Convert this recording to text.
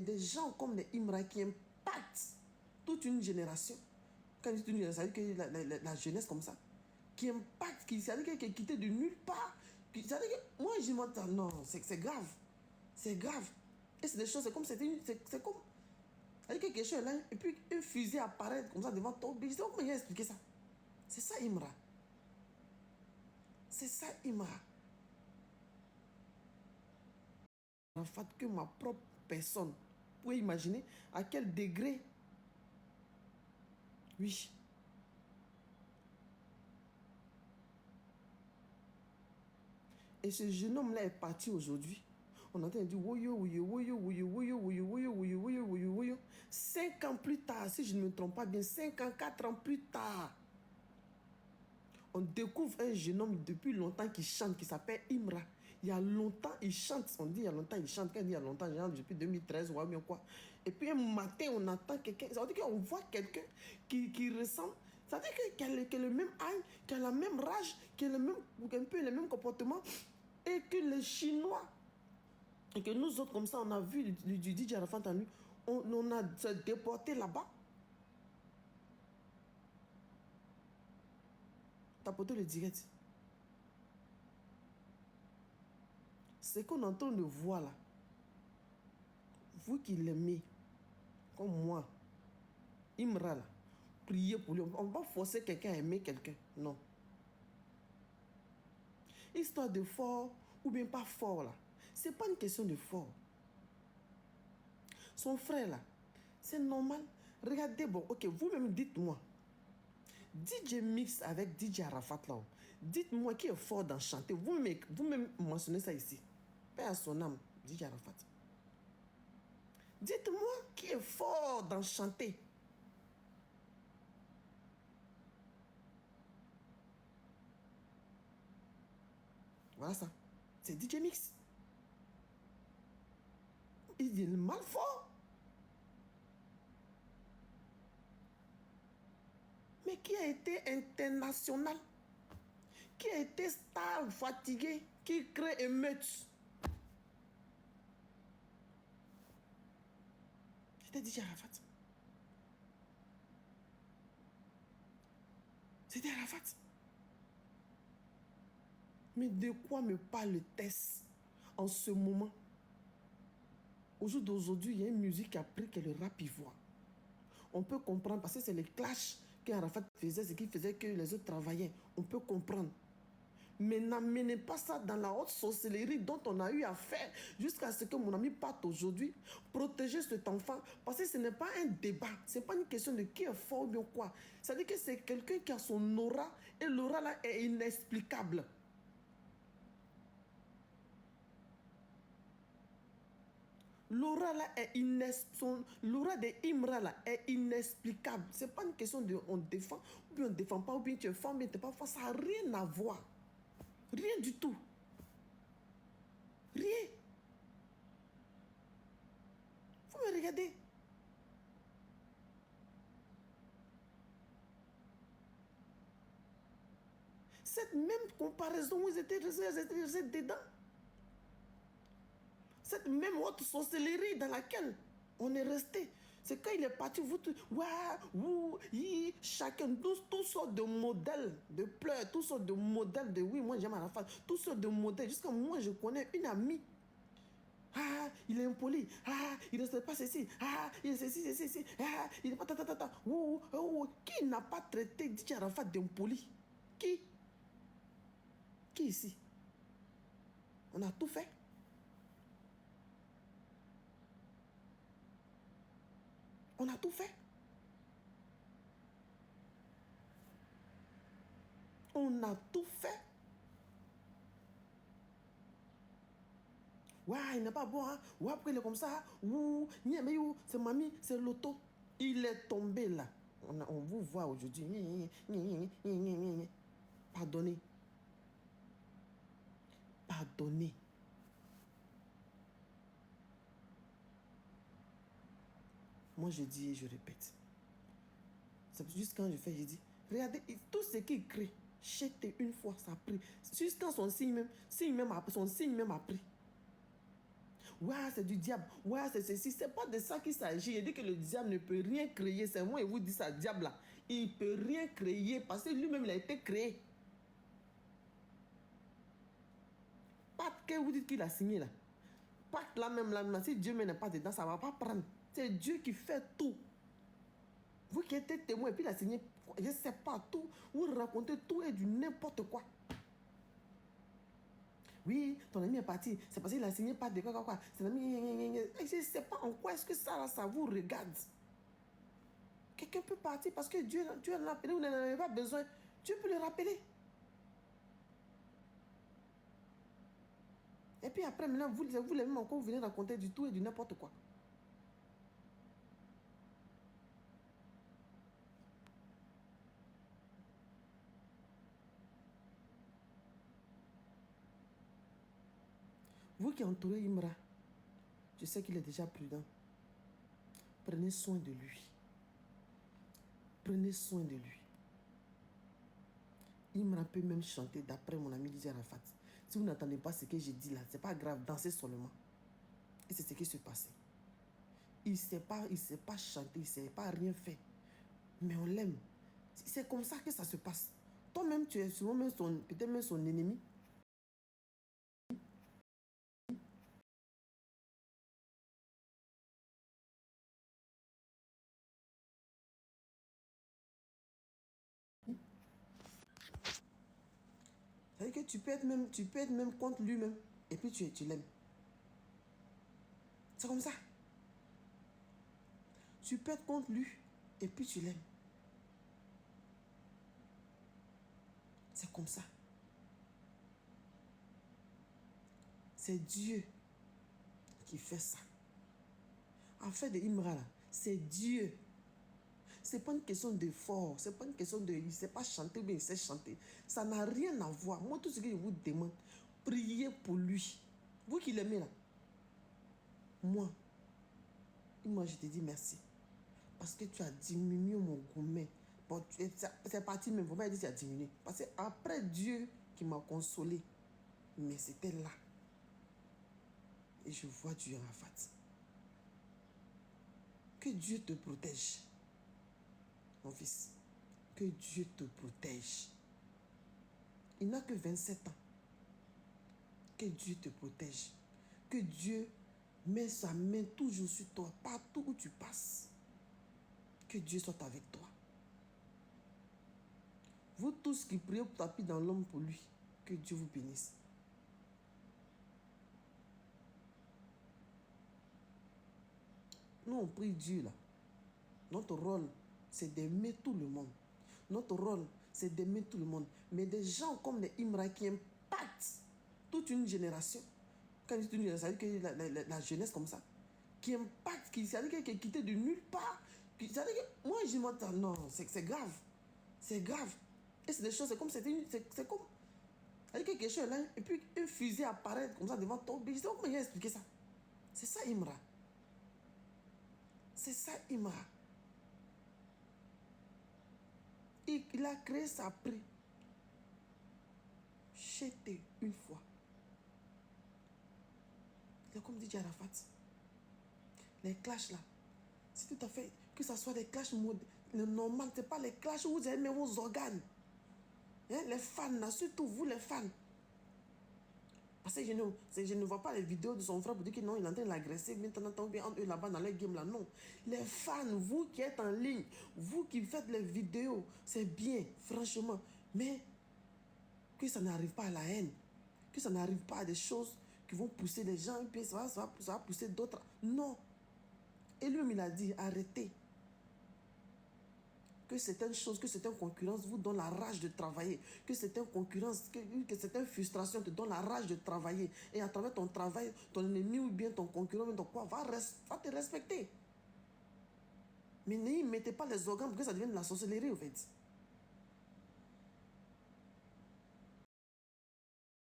des gens comme les Imra qui impactent toute une génération. Quand je dis une génération, ça veut dire que la jeunesse comme ça, qui impacte, ça veut dire qui est quitté de nulle part. Ça veut dire que moi, je m'entends, non, c'est grave. C'est grave. Et c'est des choses, c'est comme, c'est comme, ça veut dire que quelque chose est là, et puis une fusée apparaît comme ça devant toi. Je sais pas comment il a expliqué ça. C'est ça, Imra. C'est ça, Imra. En fait, que ma propre personne. Vous pouvez imaginer à quel degré. Oui. Et ce jeune homme-là est parti aujourd'hui. On entend dire woyo, woyo, woyo, woyo, woyo, woyo, woyo, woyo, woyo, woyo, woyo. 5 ans plus tard, si je ne me trompe pas bien, 5 ans, 4 ans plus tard, on découvre un jeune homme depuis longtemps qui chante, qui s'appelle Imra. Il y a longtemps, il chante. On dit il y a longtemps, il chante. Quand on dit il y a longtemps, genre depuis 2013 ou bien quoi. Et puis un matin, on entend quelqu'un. Ça veut dire qu'on voit quelqu'un qui ressemble. Ça veut dire qu'il a le même âge, qu'il a la même rage, qu'il a un peu le même comportement. Et que les Chinois, et que nous autres, comme ça, on a vu du DJ Arafat en lui, on a se déporté là-bas. Tapoter le direct. Ce qu'on est en train de voir là, vous qui l'aimez, comme moi, Imra là, priez pour lui. On ne va pas forcer quelqu'un à aimer quelqu'un. Non. Histoire de fort ou bien pas fort là. C'est pas une question de fort. Son frère là, c'est normal. Regardez, bon, ok, vous-même dites-moi. DJ Mix avec DJ Arafat là. Dites-moi qui est fort dans chanter. Vous-même mentionnez ça ici. Paix à son âme, DJ Arafat. Dites-moi qui est fort dans chanter. Voilà ça. C'est DJ Mix. Il est mal fort. Mais qui a été international, qui a été star fatigué, qui crée émeute. C'était DJ Arafat. C'était Arafat. Mais de quoi me parle Tess en ce moment? Au jour d'aujourd'hui, il y a une musique qui a pris que le rap ivoire. On peut comprendre parce que c'est les clashs qu'Arafat faisait, ce qui faisait que les autres travaillaient. On peut comprendre. Mais n'amenez pas ça dans la haute sorcellerie dont on a eu à faire jusqu'à ce que mon ami parte aujourd'hui. Protéger cet enfant, parce que ce n'est pas un débat, ce n'est pas une question de qui est fort ou bien quoi. C'est-à-dire que c'est quelqu'un qui a son aura et l'aura là est inexplicable. L'aura là est l'aura de Imra là est inexplicable. Ce n'est pas une question de on défend ou bien on ne défend pas, ou bien tu es fort, ou bien tu n'es pas fort. Ça n'a rien à voir. Rien du tout. Rien. Vous me regardez. Cette même comparaison, vous étiez dedans. Cette même haute sorcellerie dans laquelle on est resté. C'est quand il est parti, chacun, tous sortes de modèles de pleurs, tous sortes de modèles de oui, moi j'aime Arafat, tous sortes de modèles. Jusqu'à moi, je connais une amie. Ah, il est impoli. Ah, il ne respecte pas ceci. Ah, il est ceci. Ah, il n'est pas Qui n'a pas traité DJ Arafat d'impoli? Qui ici? On a tout fait. On a tout fait. On a tout fait. Ouais, il n'est pas bon. Hein? Ouais, après il est comme ça. Ouh, c'est mamie, c'est l'auto. Il est tombé là. On vous voit aujourd'hui. Pardonnez. Pardonnez. Moi, je dis et je répète. C'est juste quand je fais, je dis, regardez, tout ce qu'il crée, jetez une fois, ça a pris. Juste quand son signe même a pris. Ouais, c'est du diable. Ouais, c'est ceci. C'est pas de ça qu'il s'agit. Il dit que le diable ne peut rien créer. C'est moi, il vous dit ça, diable là. Il ne peut rien créer parce que lui-même, il a été créé. Pacte que vous dites qu'il a signé là. Pacte là même, si Dieu n'est pas dedans, ça ne va pas prendre. C'est Dieu qui fait tout. Vous qui êtes témoin et puis il a signé, je ne sais pas tout. Vous racontez tout et du n'importe quoi. Oui, ton ami est parti. C'est parce qu'il a signé pas de quoi. C'est ami. Je ne sais pas en quoi est-ce que ça vous regarde. Quelqu'un peut partir parce que Dieu l'a appelé, vous n'en avez pas besoin. Dieu peut le rappeler. Et puis après, maintenant, vous les mêmes encore, vous venez raconter du tout et du n'importe quoi. Vous qui entourez Imra, je sais qu'il est déjà prudent. Prenez soin de lui. Prenez soin de lui. Imra peut même chanter d'après mon ami Didier Arafat. Si vous n'entendez pas ce que j'ai dit là, c'est pas grave, dansez seulement. Et c'est ce qui se passait. Il ne sait pas chanter, il ne sait pas rien faire. Mais on l'aime. C'est comme ça que ça se passe. Toi-même, tu es souvent même peut-être même son ennemi. C'est-à-dire que tu peux être même contre lui-même. Et puis tu l'aimes. C'est comme ça. Tu peux être contre lui. Et puis tu l'aimes. C'est comme ça. C'est Dieu qui fait ça. En fait, de Imra, c'est Dieu. Ce n'est pas une question d'effort. Ce n'est pas une question de... Il ne sait pas chanter, mais il sait chanter. Ça n'a rien à voir. Moi, tout ce que je vous demande, priez pour lui. Vous qui l'aimez là. Moi, je te dis merci. Parce que tu as diminué mon gourmet. Bon, c'est parti même. Vous m'avez dit que tu as diminué. Parce que après Dieu qui m'a consolé, mais c'était là. Et je vois Dieu en fait. Que Dieu te protège. Mon fils. Que Dieu te protège. Il n'a que 27 ans. Que Dieu te protège. Que Dieu met sa main toujours sur toi, partout où tu passes. Que Dieu soit avec toi. Vous tous qui priez pour tapis dans l'homme pour lui, que Dieu vous bénisse. Nous, on prie Dieu là. Notre rôle, c'est d'aimer tout le monde. Notre rôle, c'est d'aimer tout le monde. Mais des gens comme les Imra qui impactent toute une génération. Quand je dis toute une génération, ça veut dire que la jeunesse comme ça, qui impacte, ça veut dire qui est quitté de nulle part. Ça veut dire que moi, je m'entends, non, c'est grave. C'est grave. Et c'est des choses, c'est comme, c'est comme, ça veut dire que quelque chose là, et puis une fusée apparaît comme ça devant toi. Je ne sais pas comment expliquer ça. C'est ça, Imra. C'est ça, Imra. Il a créé sa prix. Jeté une fois. C'est comme dit Arafat. Les clashs là. C'est tout à fait. Que ce soit des clashs normal. Ce n'est pas les clashs où vous aimez vos organes. Hein, les fans là. Surtout vous les fans. Parce que je ne vois pas les vidéos de son frère pour dire que non, il est en train de l'agresser. Maintenant, bien eux là-bas dans les games là. Non. Les fans, vous qui êtes en ligne, vous qui faites les vidéos, c'est bien, franchement. Mais que ça n'arrive pas à la haine. Que ça n'arrive pas à des choses qui vont pousser les gens et puis ça va pousser d'autres. Non. Et lui-même, il a dit, arrêtez. Que certaines choses, que certaines concurrences vous donnent la rage de travailler. Que certaines concurrences, que certaines frustrations te donnent la rage de travailler. Et à travers ton travail, ton ennemi ou bien ton concurrent, va te respecter. Mais ne mettez pas les organes pour que ça devienne de la sorcellerie, en fait.